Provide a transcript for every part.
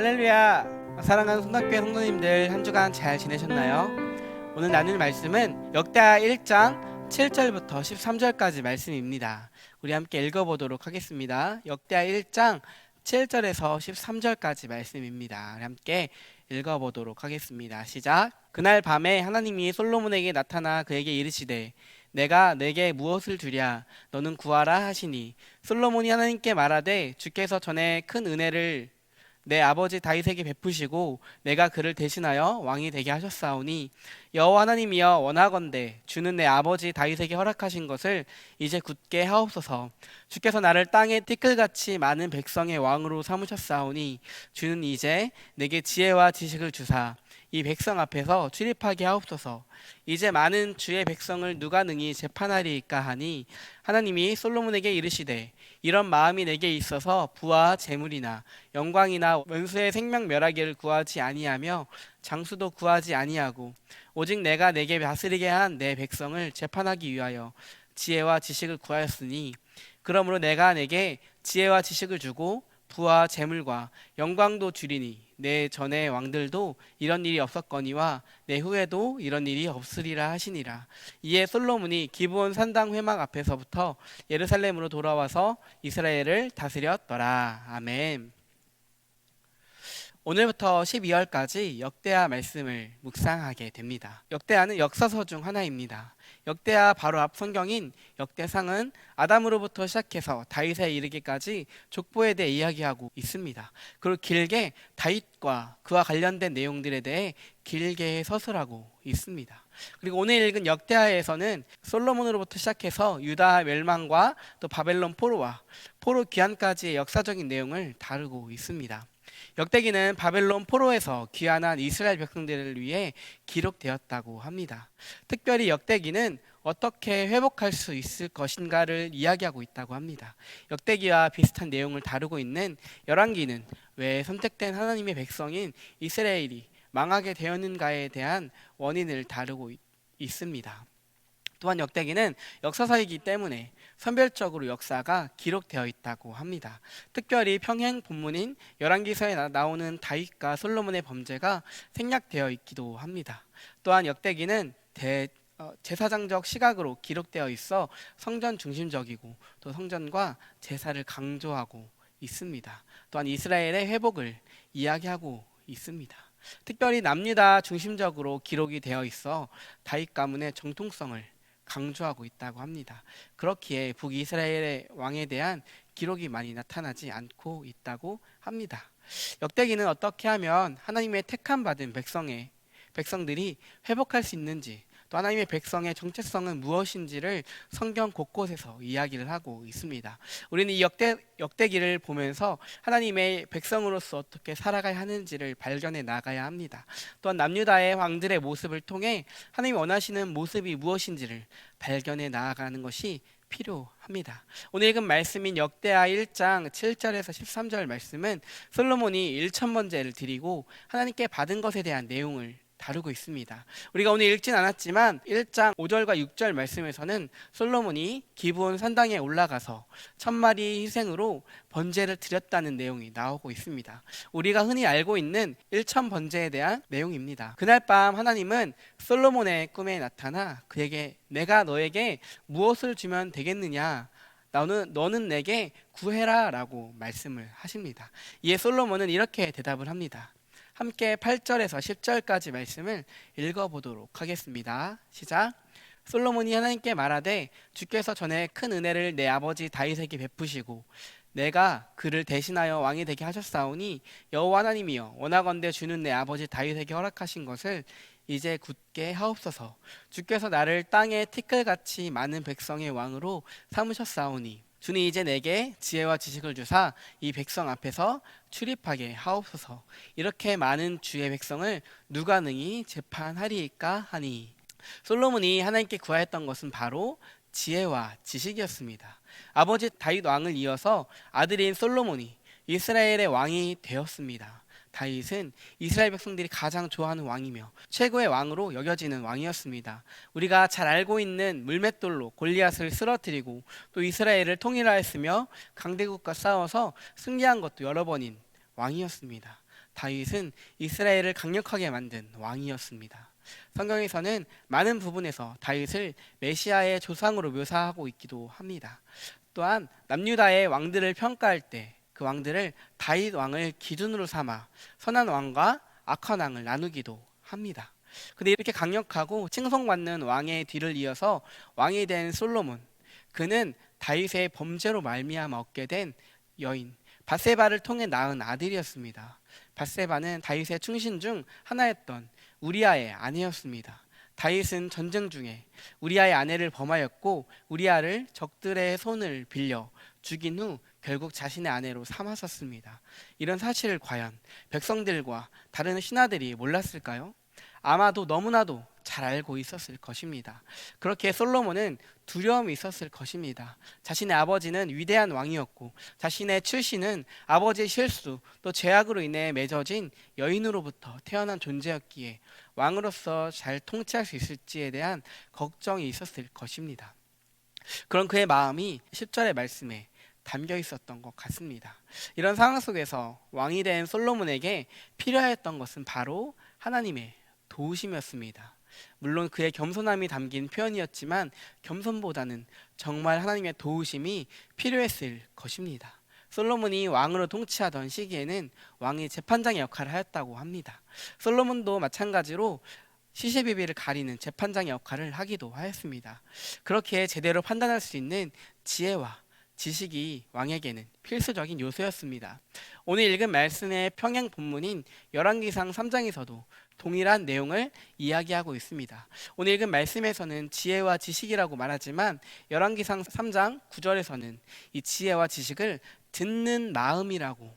할렐루야! 사랑하는 손학교의 성도님들 한 주간 잘 지내셨나요? 오늘 나눌 말씀은 역대하 1장 7절부터 13절까지 말씀입니다. 우리 함께 읽어보도록 하겠습니다. 역대하 1장 7절에서 13절까지 말씀입니다. 우리 함께 읽어보도록 하겠습니다. 시작! 그날 밤에 하나님이 솔로몬에게 나타나 그에게 이르시되 내가 내게 무엇을 주랴 너는 구하라 하시니 솔로몬이 하나님께 말하되 주께서 전에 큰 은혜를 내 아버지 다윗에게 베푸시고 내가 그를 대신하여 왕이 되게 하셨사오니 여호와 하나님이여 원하건대 주는 내 아버지 다윗에게 허락하신 것을 이제 굳게 하옵소서. 주께서 나를 땅의 티끌같이 많은 백성의 왕으로 삼으셨사오니 주는 이제 내게 지혜와 지식을 주사 이 백성 앞에서 출입하게 하옵소서. 이제 많은 주의 백성을 누가 능히 재판하리이까 하니 하나님이 솔로몬에게 이르시되 이런 마음이 내게 있어서 부와 재물이나 영광이나 원수의 생명 멸하기를 구하지 아니하며 장수도 구하지 아니하고 오직 내가 내게 다스리게 한 내 백성을 재판하기 위하여 지혜와 지식을 구하였으니 그러므로 내가 내게 지혜와 지식을 주고 부와 재물과 영광도 주리니 내 전의 왕들도 이런 일이 없었거니와 내 후에도 이런 일이 없으리라 하시니라. 이에 솔로몬이 기브온 산당 회막 앞에서부터 예루살렘으로 돌아와서 이스라엘을 다스렸더라. 아멘. 오늘부터 12월까지 역대하 말씀을 묵상하게 됩니다. 역대하는 역사서 중 하나입니다. 역대하 바로 앞 성경인 역대상은 아담으로부터 시작해서 다윗에 이르기까지 족보에 대해 이야기하고 있습니다. 그리고 길게 다윗과 그와 관련된 내용들에 대해 길게 서술하고 있습니다. 그리고 오늘 읽은 역대하에서는 솔로몬으로부터 시작해서 유다 멸망과 또 바벨론 포로와 포로 귀환까지의 역사적인 내용을 다루고 있습니다. 역대기는 바벨론 포로에서 귀환한 이스라엘 백성들을 위해 기록되었다고 합니다. 특별히 역대기는 어떻게 회복할 수 있을 것인가를 이야기하고 있다고 합니다. 역대기와 비슷한 내용을 다루고 있는 열왕기는 왜 선택된 하나님의 백성인 이스라엘이 망하게 되었는가에 대한 원인을 다루고 있습니다. 또한 역대기는 역사서이기 때문에 선별적으로 역사가 기록되어 있다고 합니다. 특별히 평행 본문인 열왕기서에 나오는 다윗과 솔로몬의 범죄가 생략되어 있기도 합니다. 또한 역대기는 제사장적 시각으로 기록되어 있어 성전 중심적이고 또 성전과 제사를 강조하고 있습니다. 또한 이스라엘의 회복을 이야기하고 있습니다. 특별히 남유다 중심적으로 기록이 되어 있어 다윗 가문의 정통성을 강조하고 있다고 합니다. 그렇기에 북이스라엘의 왕에 대한 기록이 많이 나타나지 않고 있다고 합니다. 역대기는 어떻게 하면 하나님의 택함 받은 백성들이 회복할 수 있는지, 또 하나님의 백성의 정체성은 무엇인지를 성경 곳곳에서 이야기를 하고 있습니다. 우리는 이 역대기를 보면서 하나님의 백성으로서 어떻게 살아가야 하는지를 발견해 나가야 합니다. 또한 남유다의 왕들의 모습을 통해 하나님이 원하시는 모습이 무엇인지를 발견해 나아가는 것이 필요합니다. 오늘 읽은 말씀인 역대하 1장 7절에서 13절 말씀은 솔로몬이 1,000번제를 드리고 하나님께 받은 것에 대한 내용을 다루고 있습니다. 우리가 오늘 읽진 않았지만 1장 5절과 6절 말씀에서는 솔로몬이 기브온 산당에 올라가서 1,000마리 희생으로 번제를 드렸다는 내용이 나오고 있습니다. 우리가 흔히 알고 있는 1,000번제에 대한 내용입니다. 그날 밤 하나님은 솔로몬의 꿈에 나타나 그에게 내가 너에게 무엇을 주면 되겠느냐 너는 내게 구해라 라고 말씀을 하십니다. 이에 솔로몬은 이렇게 대답을 합니다. 함께 8절에서 10절까지 말씀을 읽어보도록 하겠습니다. 시작. 솔로몬이 하나님께 말하되 주께서 전에 큰 은혜를 내 아버지 다윗에게 베푸시고 내가 그를 대신하여 왕이 되게 하셨사오니 여호와 하나님이여 원하건대 주는 내 아버지 다윗에게 허락하신 것을 이제 굳게 하옵소서. 주께서 나를 땅의 티끌같이 많은 백성의 왕으로 삼으셨사오니 주는 이제 내게 지혜와 지식을 주사 이 백성 앞에서 출입하게 하옵소서. 이렇게 많은 주의 백성을 누가 능히 재판하리이까 하니 솔로몬이 하나님께 구하였던 것은 바로 지혜와 지식이었습니다. 아버지 다윗 왕을 이어서 아들인 솔로몬이 이스라엘의 왕이 되었습니다. 다윗은 이스라엘 백성들이 가장 좋아하는 왕이며 최고의 왕으로 여겨지는 왕이었습니다. 우리가 잘 알고 있는 물맷돌로 골리앗을 쓰러뜨리고 또 이스라엘을 통일하였으며 강대국과 싸워서 승리한 것도 여러 번인 왕이었습니다. 다윗은 이스라엘을 강력하게 만든 왕이었습니다. 성경에서는 많은 부분에서 다윗을 메시아의 조상으로 묘사하고 있기도 합니다. 또한 남유다의 왕들을 평가할 때 그 왕들을 다윗 왕을 기준으로 삼아 선한 왕과 악한 왕을 나누기도 합니다. 근데 이렇게 강력하고 칭송받는 왕의 뒤를 이어서 왕이 된 솔로몬, 그는 다윗의 범죄로 말미암아 얻게 된 여인 밧세바를 통해 낳은 아들이었습니다. 밧세바는 다윗의 충신 중 하나였던 우리아의 아내였습니다. 다윗은 전쟁 중에 우리아의 아내를 범하였고 우리아를 적들의 손을 빌려 죽인 후 결국 자신의 아내로 삼았었습니다. 이런 사실을 과연 백성들과 다른 신하들이 몰랐을까요? 아마도 너무나도 잘 알고 있었을 것입니다. 그렇게 솔로몬은 두려움이 있었을 것입니다. 자신의 아버지는 위대한 왕이었고 자신의 출신은 아버지의 실수 또 죄악으로 인해 맺어진 여인으로부터 태어난 존재였기에 왕으로서 잘 통치할 수 있을지에 대한 걱정이 있었을 것입니다. 그런 그의 마음이 10절의 말씀에 담겨 있었던 것 같습니다. 이런 상황 속에서 왕이 된 솔로몬에게 필요했던 것은 바로 하나님의 도우심이었습니다. 물론 그의 겸손함이 담긴 표현이었지만 겸손보다는 정말 하나님의 도우심이 필요했을 것입니다. 솔로몬이 왕으로 통치하던 시기에는 왕이 재판장의 역할을 하였다고 합니다. 솔로몬도 마찬가지로 시시비비를 가리는 재판장의 역할을 하기도 하였습니다. 그렇게 제대로 판단할 수 있는 지혜와 지식이 왕에게는 필수적인 요소였습니다. 오늘 읽은 말씀의 평행 본문인 열왕기상 3장에서도 동일한 내용을 이야기하고 있습니다. 오늘 읽은 말씀에서는 지혜와 지식이라고 말하지만 열왕기상 3장 9절에서는 이 지혜와 지식을 듣는 마음이라고,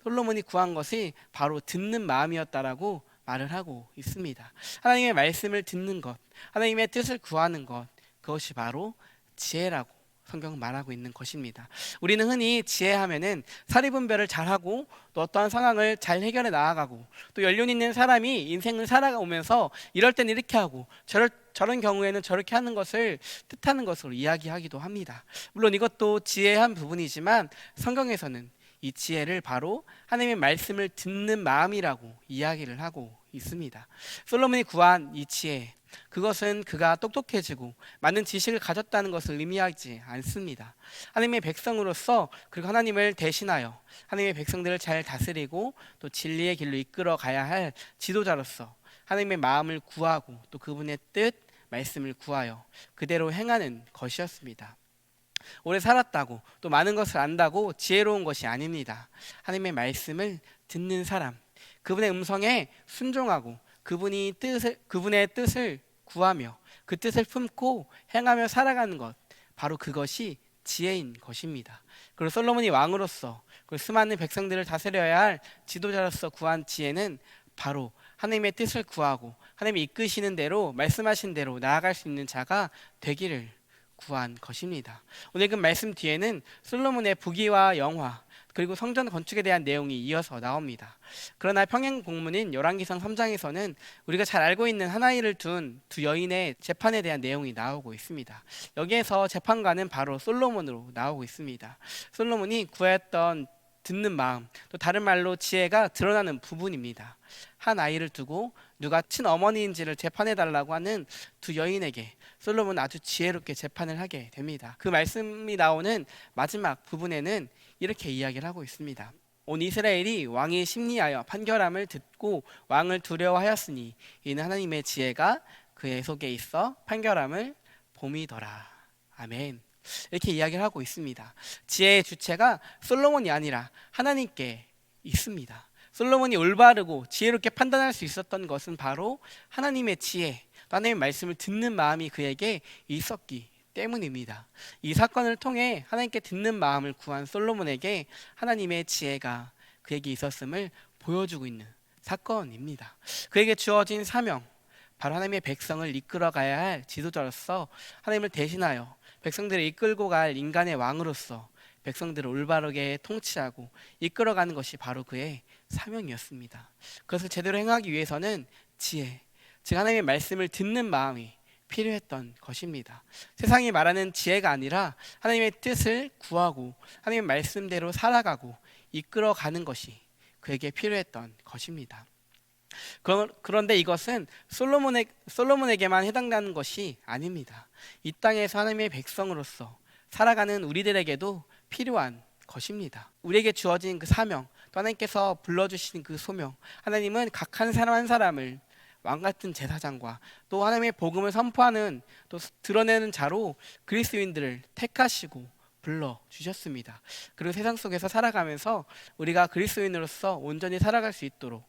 솔로몬이 구한 것이 바로 듣는 마음이었다라고 말을 하고 있습니다. 하나님의 말씀을 듣는 것, 하나님의 뜻을 구하는 것, 그것이 바로 지혜라고 성경은 말하고 있는 것입니다. 우리는 흔히 지혜하면은 사리분별을 잘하고 또 어떠한 상황을 잘 해결해 나아가고 또 연륜 있는 사람이 인생을 살아오면서 이럴 땐 이렇게 하고 저런 경우에는 저렇게 하는 것을 뜻하는 것으로 이야기하기도 합니다. 물론 이것도 지혜의 한 부분이지만 성경에서는 이 지혜를 바로 하나님의 말씀을 듣는 마음이라고 이야기를 하고 있습니다. 솔로몬이 구한 이 지혜, 그것은 그가 똑똑해지고 많은 지식을 가졌다는 것을 의미하지 않습니다. 하나님의 백성으로서 그리고 하나님을 대신하여 하나님의 백성들을 잘 다스리고 또 진리의 길로 이끌어 가야 할 지도자로서 하나님의 마음을 구하고 또 그분의 뜻, 말씀을 구하여 그대로 행하는 것이었습니다. 오래 살았다고 또 많은 것을 안다고 지혜로운 것이 아닙니다. 하나님의 말씀을 듣는 사람, 그분의 음성에 순종하고 그분의 뜻을 구하며 그 뜻을 품고 행하며 살아가는 것, 바로 그것이 지혜인 것입니다. 그리고 솔로몬이 왕으로서 그 수많은 백성들을 다스려야 할 지도자로서 구한 지혜는 바로 하나님의 뜻을 구하고 하나님이 이끄시는 대로 말씀하신 대로 나아갈 수 있는 자가 되기를 구한 것입니다. 오늘 그 말씀 뒤에는 솔로몬의 부귀와 영화 그리고 성전 건축에 대한 내용이 이어서 나옵니다. 그러나 평행 본문인 열왕기상 3장에서는 우리가 잘 알고 있는 한 아이를 둔 두 여인의 재판에 대한 내용이 나오고 있습니다. 여기에서 재판관은 바로 솔로몬으로 나오고 있습니다. 솔로몬이 구했던 듣는 마음, 또 다른 말로 지혜가 드러나는 부분입니다. 한 아이를 두고 누가 친어머니인지를 재판해달라고 하는 두 여인에게 솔로몬은 아주 지혜롭게 재판을 하게 됩니다. 그 말씀이 나오는 마지막 부분에는 이렇게 이야기를 하고 있습니다. 온 이스라엘이 왕이 심리하여 판결함을 듣고 왕을 두려워하였으니 이는 하나님의 지혜가 그의 속에 있어 판결함을 봄이더라. 아멘. 이렇게 이야기를 하고 있습니다. 지혜의 주체가 솔로몬이 아니라 하나님께 있습니다. 솔로몬이 올바르고 지혜롭게 판단할 수 있었던 것은 바로 하나님의 지혜, 하나님의 말씀을 듣는 마음이 그에게 있었기 때문입니다. 이 사건을 통해 하나님께 듣는 마음을 구한 솔로몬에게 하나님의 지혜가 그에게 있었음을 보여주고 있는 사건입니다. 그에게 주어진 사명, 바로 하나님의 백성을 이끌어 가야 할 지도자로서 하나님을 대신하여 백성들을 이끌고 갈 인간의 왕으로서 백성들을 올바르게 통치하고 이끌어가는 것이 바로 그의 사명이었습니다. 그것을 제대로 행하기 위해서는 지혜, 즉 하나님의 말씀을 듣는 마음이 필요했던 것입니다. 세상이 말하는 지혜가 아니라 하나님의 뜻을 구하고 하나님의 말씀대로 살아가고 이끌어가는 것이 그에게 필요했던 것입니다. 그런데 이것은 솔로몬에게만 해당되는 것이 아닙니다. 이 땅에서 하나님의 백성으로서 살아가는 우리들에게도 필요한 것입니다. 우리에게 주어진 그 사명, 또 하나님께서 불러주신 그 소명, 하나님은 각 한 사람 한 사람을 왕같은 제사장과 또 하나님의 복음을 선포하는 또 드러내는 자로 그리스도인들을 택하시고 불러주셨습니다. 그리고 세상 속에서 살아가면서 우리가 그리스도인으로서 온전히 살아갈 수 있도록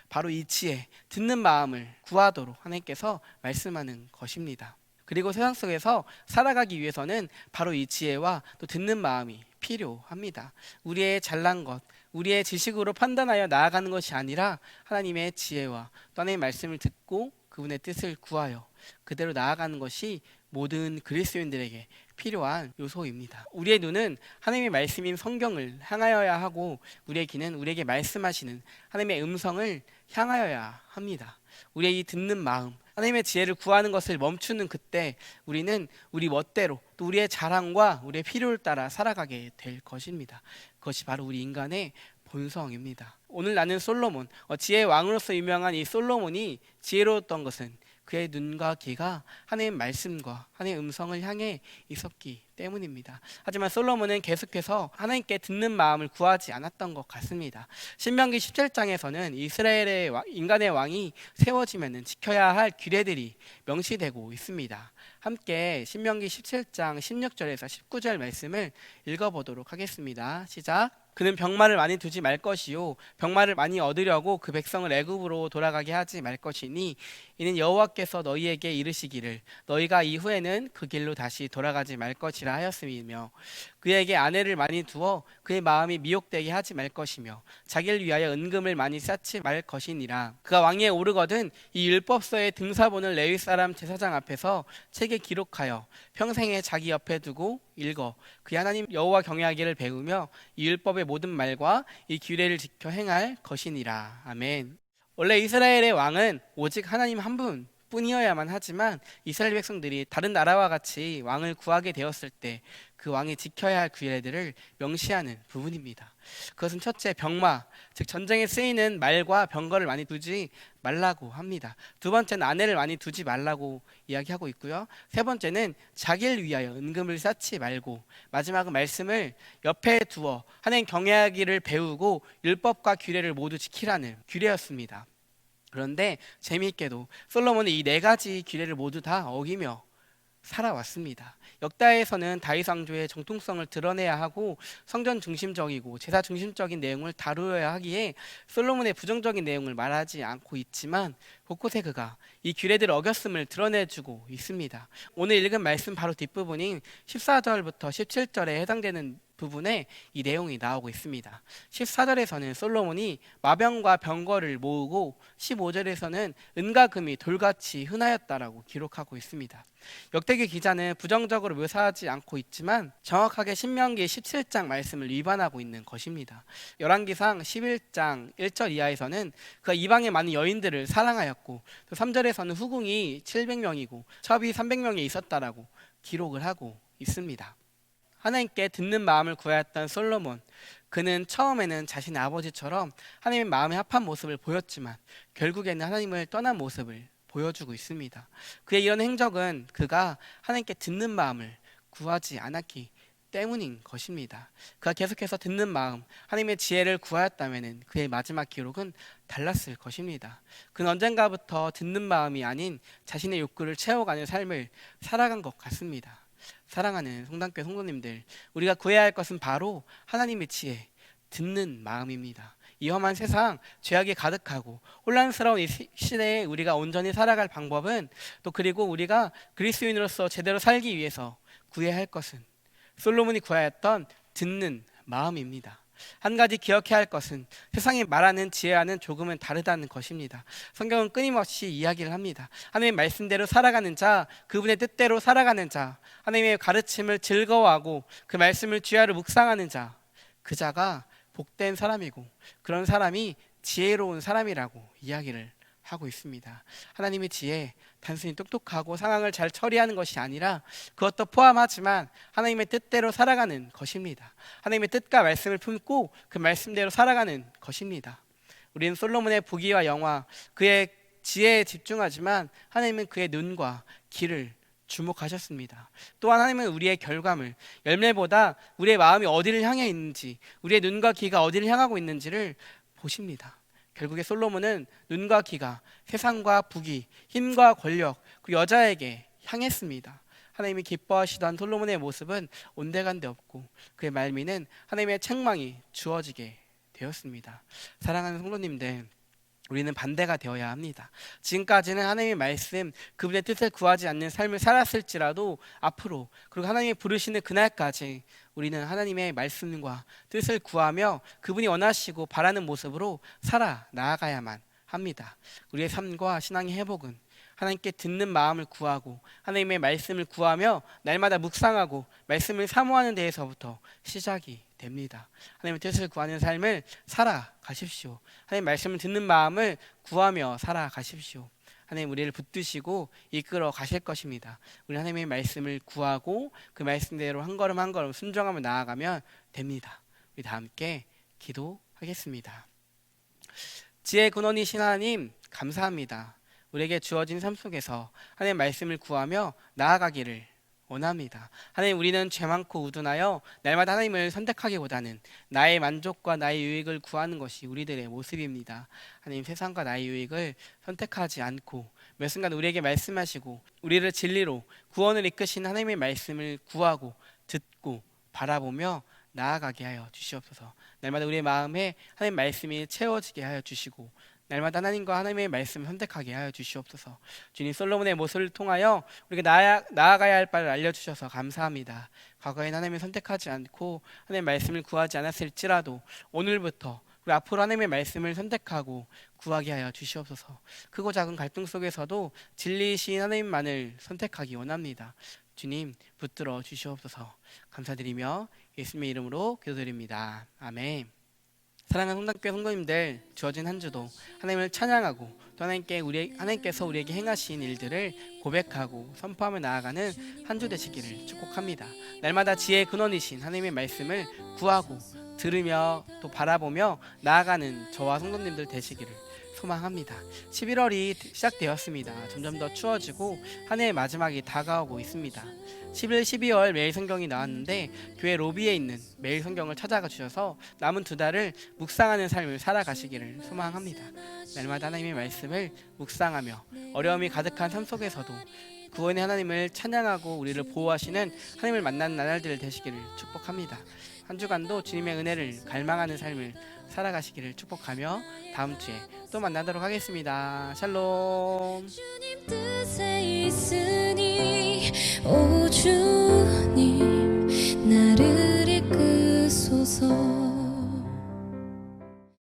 바로 이 지혜, 듣는 마음을 구하도록 하나님께서 말씀하는 것입니다. 그리고 세상 속에서 살아가기 위해서는 바로 이 지혜와 또 듣는 마음이 필요합니다. 우리의 잘난 것, 우리의 지식으로 판단하여 나아가는 것이 아니라 하나님의 지혜와 또 하나님의 말씀을 듣고 그분의 뜻을 구하여 그대로 나아가는 것이 모든 그리스도인들에게 필요한 요소입니다. 우리의 눈은 하나님의 말씀인 성경을 향하여야 하고 우리의 귀는 우리에게 말씀하시는 하나님의 음성을 향하여야 합니다. 우리의 이 듣는 마음, 하나님의 지혜를 구하는 것을 멈추는 그때 우리는 우리 멋대로 또 우리의 자랑과 우리의 필요를 따라 살아가게 될 것입니다. 그것이 바로 우리 인간의 본성입니다. 오늘 나는 솔로몬, 지혜의 왕으로서 유명한 이 솔로몬이 지혜로웠던 것은 그의 눈과 귀가 하나님의 말씀과 하나님의 음성을 향해 있었기 때문입니다. 하지만 솔로몬은 계속해서 하나님께 듣는 마음을 구하지 않았던 것 같습니다. 신명기 17장에서는 이스라엘의 인간의 왕이 세워지면 지켜야 할 규례들이 명시되고 있습니다. 함께 신명기 17장 16절에서 19절 말씀을 읽어보도록 하겠습니다. 시작. 그는 병마를 많이 두지 말 것이요 병마를 많이 얻으려고 그 백성을 애굽으로 돌아가게 하지 말 것이니 이는 여호와께서 너희에게 이르시기를 너희가 이후에는 그 길로 다시 돌아가지 말 것이라 하였음이며 그에게 아내를 많이 두어 그의 마음이 미혹되게 하지 말 것이며 자기를 위하여 은금을 많이 쌓지 말 것이니라. 그가 왕위에 오르거든 이 율법서의 등사본을 레위 사람 제사장 앞에서 책에 기록하여 평생에 자기 옆에 두고 읽어 그 하나님 여호와 경외하기를 배우며 이 율법의 모든 말과 이 규례를 지켜 행할 것이니라. 아멘. 원래 이스라엘의 왕은 오직 하나님 한 분 뿐이어야만 하지만 이스라엘 백성들이 다른 나라와 같이 왕을 구하게 되었을 때 그 왕이 지켜야 할 규례들을 명시하는 부분입니다. 그것은 첫째, 병마, 즉 전쟁에 쓰이는 말과 병거를 많이 두지 말라고 합니다. 두 번째는 아내를 많이 두지 말라고 이야기하고 있고요. 세 번째는 자기를 위하여 은금을 쌓지 말고, 마지막은 말씀을 옆에 두어 하나님 경외하기를 배우고 율법과 규례를 모두 지키라는 규례였습니다. 그런데 재미있게도 솔로몬은 이 네 가지 규례를 모두 다 어기며 살아왔습니다. 역다에서는 다윗 왕조의 정통성을 드러내야 하고 성전 중심적이고 제사 중심적인 내용을 다루어야 하기에 솔로몬의 부정적인 내용을 말하지 않고 있지만 곳곳에 그가 이 규례들을 어겼음을 드러내주고 있습니다. 오늘 읽은 말씀 바로 뒷부분인 14절부터 17절에 해당되는 부분에 이 내용이 나오고 있습니다. 14절에서는 솔로몬이 마병과 병거를 모으고 15절에서는 은과 금이 돌같이 흔하였다라고 기록하고 있습니다. 역대기 기자는 부정적으로 묘사하지 않고 있지만 정확하게 신명기 17장 말씀을 위반하고 있는 것입니다. 열왕기상 11장 1절 이하에서는 그가 이방의 많은 여인들을 사랑하였고 또 3절에서는 후궁이 700명이고 첩이 300명이 있었다라고 기록을 하고 있습니다. 하나님께 듣는 마음을 구하였던 솔로몬, 그는 처음에는 자신의 아버지처럼 하나님의 마음에 합한 모습을 보였지만 결국에는 하나님을 떠난 모습을 보여주고 있습니다. 그의 이런 행적은 그가 하나님께 듣는 마음을 구하지 않았기 때문인 것입니다. 그가 계속해서 듣는 마음, 하나님의 지혜를 구하였다면 그의 마지막 기록은 달랐을 것입니다. 그는 언젠가부터 듣는 마음이 아닌 자신의 욕구를 채워가는 삶을 살아간 것 같습니다. 사랑하는 성당교회 성도님들, 우리가 구해야 할 것은 바로 하나님의 지혜, 듣는 마음입니다. 이 험한 세상, 죄악이 가득하고 혼란스러운 이 시대에 우리가 온전히 살아갈 방법은 또 그리고 우리가 그리스도인으로서 제대로 살기 위해서 구해야 할 것은 솔로몬이 구하였던 듣는 마음입니다. 한 가지 기억해야 할 것은 세상이 말하는 지혜와는 조금은 다르다는 것입니다. 성경은 끊임없이 이야기를 합니다. 하나님의 말씀대로 살아가는 자, 그분의 뜻대로 살아가는 자, 하나님의 가르침을 즐거워하고 그 말씀을 주야로 묵상하는 자, 그 자가 복된 사람이고 그런 사람이 지혜로운 사람이라고 이야기를 하고 있습니다. 하나님의 지혜, 단순히 똑똑하고 상황을 잘 처리하는 것이 아니라 그것도 포함하지만 하나님의 뜻대로 살아가는 것입니다. 하나님의 뜻과 말씀을 품고 그 말씀대로 살아가는 것입니다. 우리는 솔로몬의 부귀와 영화, 그의 지혜에 집중하지만 하나님은 그의 눈과 귀를 주목하셨습니다. 또한 하나님은 우리의 결과물, 열매보다 우리의 마음이 어디를 향해 있는지, 우리의 눈과 귀가 어디를 향하고 있는지를 보십니다. 결국에 솔로몬은 눈과 귀가 세상과 부귀, 힘과 권력, 그 여자에게 향했습니다. 하나님이 기뻐하시던 솔로몬의 모습은 온데간데 없고 그의 말미는 하나님의 책망이 주어지게 되었습니다. 사랑하는 성도님들, 우리는 반대가 되어야 합니다. 지금까지는 하나님의 말씀, 그분의 뜻을 구하지 않는 삶을 살았을지라도 앞으로, 그리고 하나님이 부르시는 그날까지 우리는 하나님의 말씀과 뜻을 구하며 그분이 원하시고 바라는 모습으로 살아 나아가야만 합니다. 우리의 삶과 신앙의 회복은 하나님께 듣는 마음을 구하고 하나님의 말씀을 구하며 날마다 묵상하고 말씀을 사모하는 데에서부터 시작이 됩니다. 하나님의 뜻을 구하는 삶을 살아가십시오. 하나님 말씀을 듣는 마음을 구하며 살아가십시오. 하나님 우리를 붙드시고 이끌어 가실 것입니다. 우리 하나님의 말씀을 구하고 그 말씀대로 한 걸음 한 걸음 순종하며 나아가면 됩니다. 우리 다 함께 기도하겠습니다. 지혜의 근원이신 하나님, 감사합니다. 우리에게 주어진 삶 속에서 하나님의 말씀을 구하며 나아가기를 원합니다. 하나님, 우리는 죄 많고 우둔하여 날마다 하나님을 선택하기보다는 나의 만족과 나의 유익을 구하는 것이 우리들의 모습입니다. 하나님, 세상과 나의 유익을 선택하지 않고 몇 순간 우리에게 말씀하시고 우리를 진리로 구원을 이끄신 하나님의 말씀을 구하고 듣고 바라보며 나아가게 하여 주시옵소서. 날마다 우리의 마음에 하나님 말씀이 채워지게 하여 주시고 날마다 하나님과 하나님의 말씀을 선택하게 하여 주시옵소서. 주님, 솔로몬의 모습을 통하여 우리가 나아가야 할 바를 알려주셔서 감사합니다. 과거엔 하나님을 선택하지 않고 하나님의 말씀을 구하지 않았을지라도 오늘부터 우리 앞으로 하나님의 말씀을 선택하고 구하게 하여 주시옵소서. 크고 작은 갈등 속에서도 진리이신 하나님만을 선택하기 원합니다. 주님, 붙들어 주시옵소서. 감사드리며 예수님의 이름으로 기도드립니다. 아멘. 사랑하는 성당교회 성도님들, 주어진 한 주도 하나님을 찬양하고 또 하나님께서 우리에게 행하신 일들을 고백하고 선포하며 나아가는 한 주 되시기를 축복합니다. 날마다 지혜의 근원이신 하나님의 말씀을 구하고 들으며 또 바라보며 나아가는 저와 성도님들 되시기를 소망합니다. 11월이 시작되었습니다. 점점 더 추워지고 한 해의 마지막이 다가오고 있습니다. 11, 12월 매일 성경이 나왔는데 교회 로비에 있는 매일 성경을 찾아가 주셔서 남은 2달을 묵상하는 삶을 살아가시기를 소망합니다. 날마다 하나님의 말씀을 묵상하며 어려움이 가득한 삶 속에서도 구원의 하나님을 찬양하고 우리를 보호하시는 하나님을 만나는 나날들 되시기를 축복합니다. 한 주간도 주님의 은혜를 갈망하는 삶을 살아가시기를 축복하며 다음 주에 또 만나도록 하겠습니다. 샬롬. 주님 뜻에 있으니 오 주님